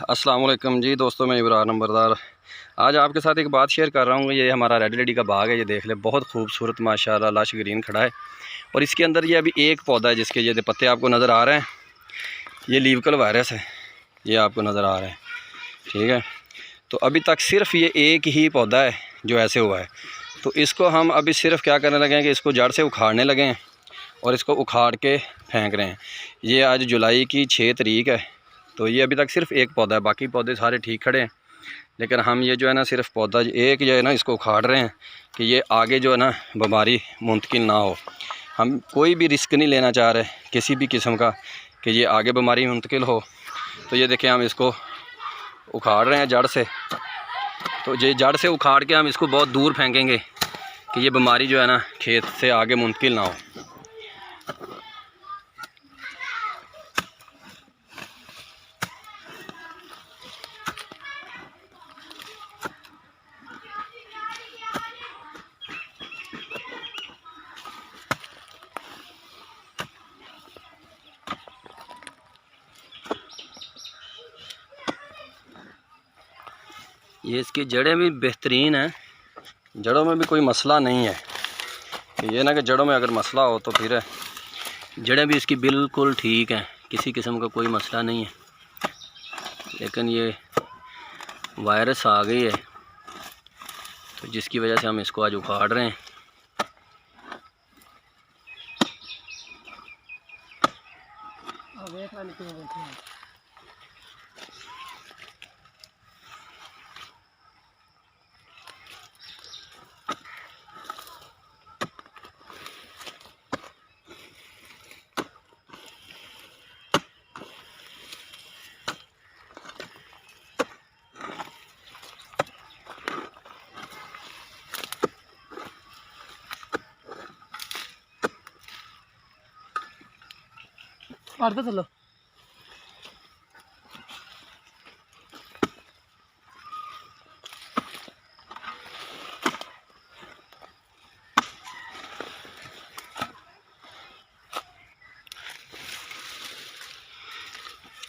अस्सलाम वालेकुम जी दोस्तों, मैं इब्रार नंबरदार। आज आपके साथ एक बात शेयर कर रहा हूँ। ये हमारा रेड लेडी का बाग है, ये देख ले, बहुत खूबसूरत माशाल्लाह लश ग्रीन खड़ा है। और इसके अंदर ये अभी एक पौधा है जिसके ये पत्ते आपको नज़र आ रहे हैं। ये लीवकल वायरस है, ये आपको नज़र आ रहा है, ठीक है। तो अभी तक सिर्फ ये एक ही पौधा है जो ऐसे हुआ है। तो इसको हम अभी सिर्फ क्या करने लगे हैं कि इसको जड़ से उखाड़ने लगे हैं और इसको उखाड़ के फेंक रहे हैं। ये आज जुलाई की 6 तारीख है। तो ये अभी तक सिर्फ एक पौधा है, बाकी पौधे सारे ठीक खड़े हैं। लेकिन हम ये जो है ना सिर्फ पौधा एक जो है ना इसको उखाड़ रहे हैं कि ये आगे जो है ना बीमारी मुंतकिल ना हो। हम कोई भी रिस्क नहीं लेना चाह रहे किसी भी किस्म का कि ये आगे बीमारी मुंतकिल हो। तो ये देखें, हम इसको उखाड़ रहे हैं जड़ से। तो ये जड़ से उखाड़ के हम इसको बहुत दूर फेंकेंगे कि ये बीमारी जो है ना खेत से आगे मुंतकिल ना हो। ये इसकी जड़ें भी बेहतरीन हैं, जड़ों में भी कोई मसला नहीं है। ये ना कि जड़ों में अगर मसला हो तो फिर जड़ें भी इसकी बिल्कुल ठीक हैं, किसी किस्म का कोई मसला नहीं है। लेकिन ये वायरस आ गई है तो जिसकी वजह से हम इसको आज उखाड़ रहे हैं। चलो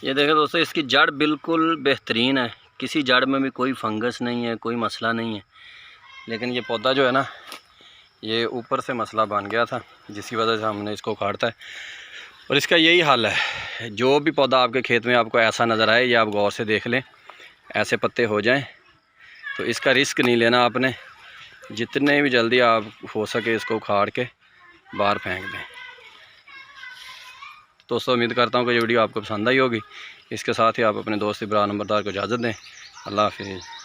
ये देखें दोस्तों, इसकी जड़ बिल्कुल बेहतरीन है, किसी जड़ में भी कोई फंगस नहीं है, कोई मसला नहीं है। लेकिन ये पौधा जो है ना ये ऊपर से मसला बन गया था जिसकी वजह से हमने इसको उखाड़ता है। और इसका यही हाल है, जो भी पौधा आपके खेत में आपको ऐसा नज़र आए या आप गौर से देख लें, ऐसे पत्ते हो जाएं तो इसका रिस्क नहीं लेना आपने। जितने भी जल्दी आप हो सके इसको उखाड़ के बाहर फेंक दें। दोस्तों, उम्मीद करता हूँ कि ये वीडियो आपको पसंद आई होगी। इसके साथ ही आप अपने दोस्त इब्रार नंबरदार को इजाज़त दें। अल्लाह हाफिज़।